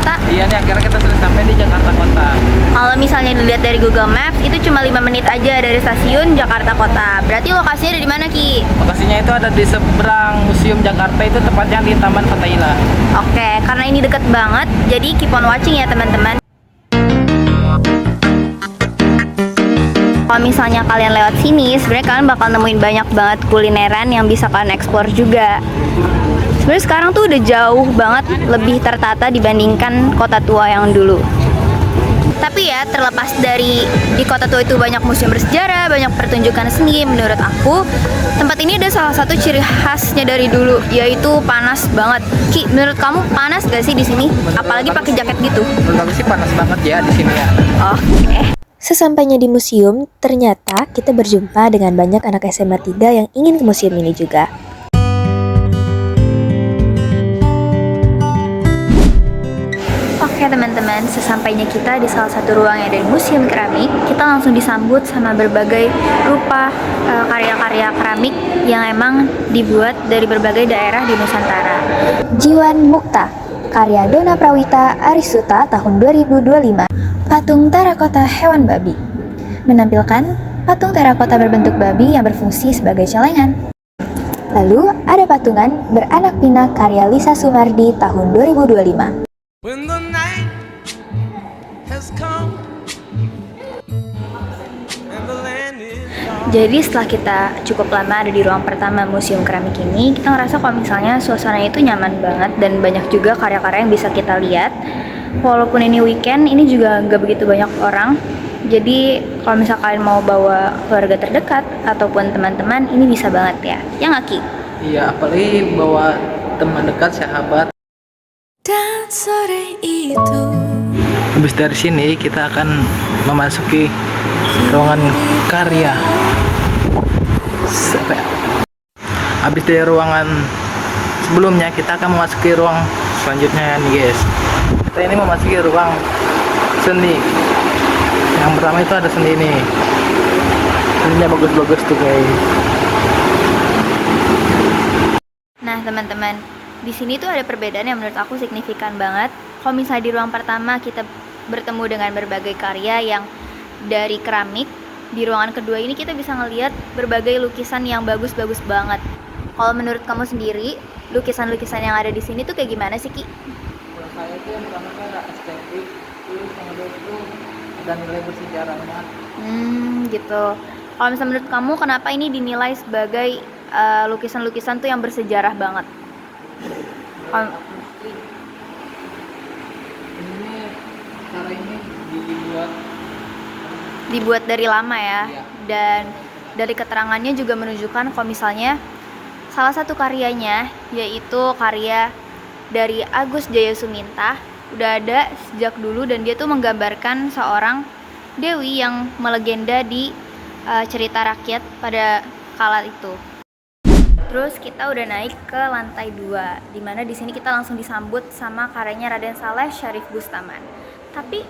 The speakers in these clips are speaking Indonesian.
Kota? Iya nih, akhirnya kita sudah sampai di Jakarta Kota. Kalau misalnya dilihat dari Google Maps, itu cuma 5 menit aja dari stasiun Jakarta Kota. Berarti lokasinya ada di mana, Ki? Lokasinya itu ada di seberang Museum Jakarta, itu tepatnya di Taman Fatahillah. Oke, karena ini deket banget, jadi keep on watching ya teman-teman. Kalau misalnya kalian lewat sini, sebenarnya kalian bakal nemuin banyak banget kulineran yang bisa kalian explore juga. Sebenarnya sekarang tuh udah jauh banget lebih tertata dibandingkan kota tua yang dulu. Tapi ya, terlepas dari di kota tua itu banyak museum bersejarah, banyak pertunjukan seni, menurut aku tempat ini ada salah satu ciri khasnya dari dulu, yaitu panas banget. Ki, menurut kamu panas gak sih di sini? Apalagi pakai jaket gitu? Menurut aku sih panas banget ya di sini ya. Oke. Sesampainya di museum, ternyata kita berjumpa dengan banyak anak SMA 3 yang ingin ke museum ini juga. Oke teman-teman, sesampainya kita di salah satu ruang yang ada di Museum Keramik, kita langsung disambut sama berbagai rupa karya-karya keramik yang emang dibuat dari berbagai daerah di Nusantara. Jiwan Mukta, karya Dona Prawita Arisuta tahun 2025. Patung terakota hewan babi, menampilkan patung terakota berbentuk babi yang berfungsi sebagai celengan. Lalu ada patungan beranak pinak karya Lisa Sumardi tahun 2025. When the night has come and the land is dark. Jadi setelah kita cukup lama ada di ruang pertama Museum Keramik ini, kita ngerasa kalau misalnya suasananya itu nyaman banget dan banyak juga karya-karya yang bisa kita lihat. Walaupun ini weekend, ini juga nggak begitu banyak orang. Jadi kalau misalnya kalian mau bawa keluarga terdekat ataupun teman-teman, ini bisa banget ya. Ya nggak, Ki? Iya, apalagi bawa teman dekat, sahabat. Dan sore itu Habis dari sini kita akan memasuki ruangan karya. Habis dari ruangan sebelumnya, kita akan memasuki ruang selanjutnya nih guys. Kita ini memasuki ruang seni. Yang pertama itu ada seni ini. Seninya bagus-bagus tuh guys. Nah teman-teman, di sini tuh ada perbedaan yang menurut aku signifikan banget. Kalau misalnya di ruang pertama kita bertemu dengan berbagai karya yang dari keramik, di ruangan kedua ini kita bisa ngelihat berbagai lukisan yang bagus-bagus banget. Kalau menurut kamu sendiri, lukisan-lukisan yang ada di sini tuh kayak gimana sih, Ki? Kalau saya itu yang pertama itu ada estetik, terus yang kedua itu ada nilai bersejarahnya. Gitu. Kalau misalnya menurut kamu, kenapa ini dinilai sebagai lukisan-lukisan tuh yang bersejarah banget? Ini cara ini Dibuat dari lama ya. Iya. Dan dari keterangannya juga menunjukkan kalau misalnya salah satu karyanya yaitu karya dari Agus Jayasumintah udah ada sejak dulu, dan dia tuh menggambarkan seorang dewi yang melegenda di cerita rakyat pada kala itu. Terus kita udah naik ke lantai 2, dimana di sini kita langsung disambut sama karyanya Raden Saleh Syarif Bustaman. Tapi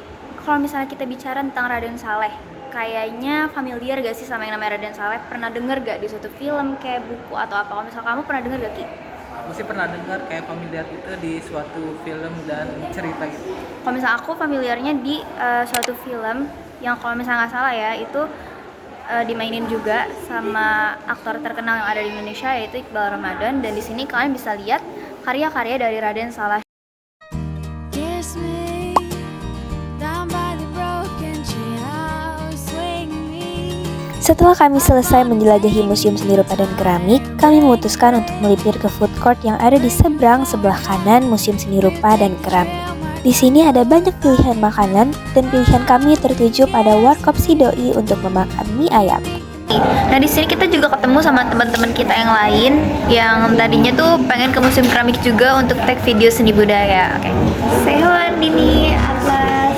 kalau misalnya kita bicara tentang Raden Saleh, kayaknya familiar gak sih sama yang namanya Raden Saleh? Pernah denger gak di suatu film, kayak buku atau apa? Kalau misalnya kamu pernah denger gak, Ki? Aku sih pernah dengar kayak familiar itu di suatu film dan cerita gitu. Kalau misalnya aku familiarnya di suatu film yang kalau misalnya nggak salah ya, itu dimainin juga sama aktor terkenal yang ada di Indonesia, yaitu Iqbal Ramadan. Dan di sini kalian bisa lihat karya-karya dari Raden Saleh. kiss me down by the broken tree house, swing me. Setelah kami selesai menjelajahi Museum Seni Rupa dan Keramik, kami memutuskan untuk melipir ke food court yang ada di seberang sebelah kanan Museum Seni Rupa dan Keramik. Di sini ada banyak pilihan makanan, dan pilihan kami tertuju pada Warkop Sidoi untuk memakan mie ayam. Nah di sini kita juga ketemu sama teman-teman kita yang lain yang tadinya tuh pengen ke Museum Keramik juga untuk take video seni budaya. Oke. Say hello Dini, Atlas,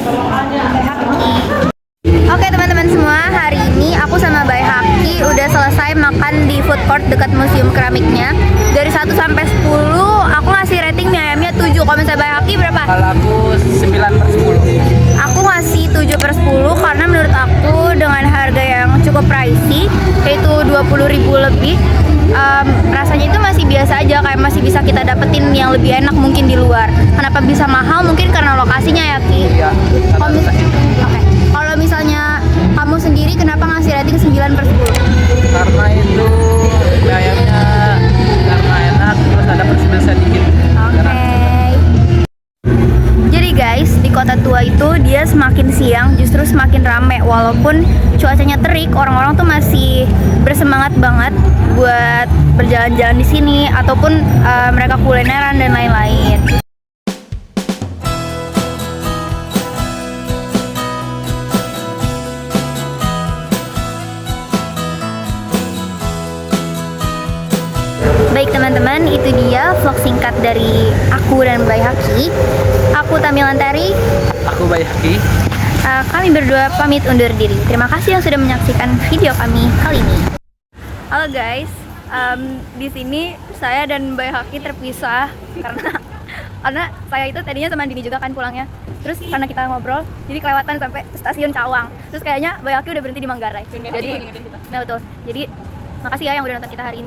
Haki. Oke teman-teman semua, hari ini aku sama Bay Haki udah selesai makan di food court dekat Museum Keramiknya. Dari 1 sampai 10, aku ngasih rating mie ayamnya 7. Kalau misalnya Bay Haki berapa? Kalau aku 9/10. Aku ngasih 7/10 karena menurut aku dengan harga yang cukup pricey, yaitu 20.000 lebih. Rasanya itu masih biasa aja, kayak masih bisa kita dapetin yang lebih enak mungkin di luar. Kenapa bisa mahal? Mungkin karena lokasinya ya, Ki. Iya. Oke. Kalau misalnya kamu sendiri kenapa ngasih rating 9/10? Karena itu ayamnya karena enak, terus ada pedas sedikit. Oke. Jadi guys, di kota tua itu dia semakin siang justru semakin rame. Walaupun cuacanya terik, orang-orang tuh masih bersemangat banget buat berjalan-jalan di sini ataupun mereka kulineran dan lain-lain. Baik teman-teman, itu dia vlog singkat dari aku dan Mbak Haki. Aku Tamilantari. Aku Bayaki. Kami berdua pamit undur diri. Terima kasih yang sudah menyaksikan video kami kali ini. Halo guys, di sini saya dan Mbak Haki terpisah karena saya itu tadinya sama Dini juga kan pulangnya. Terus karena kita ngobrol, jadi kelewatan sampai stasiun Cawang. Terus kayaknya Mbak Haki udah berhenti di Manggarai. Jadi, nah betul. Jadi makasih ya yang udah nonton kita hari ini.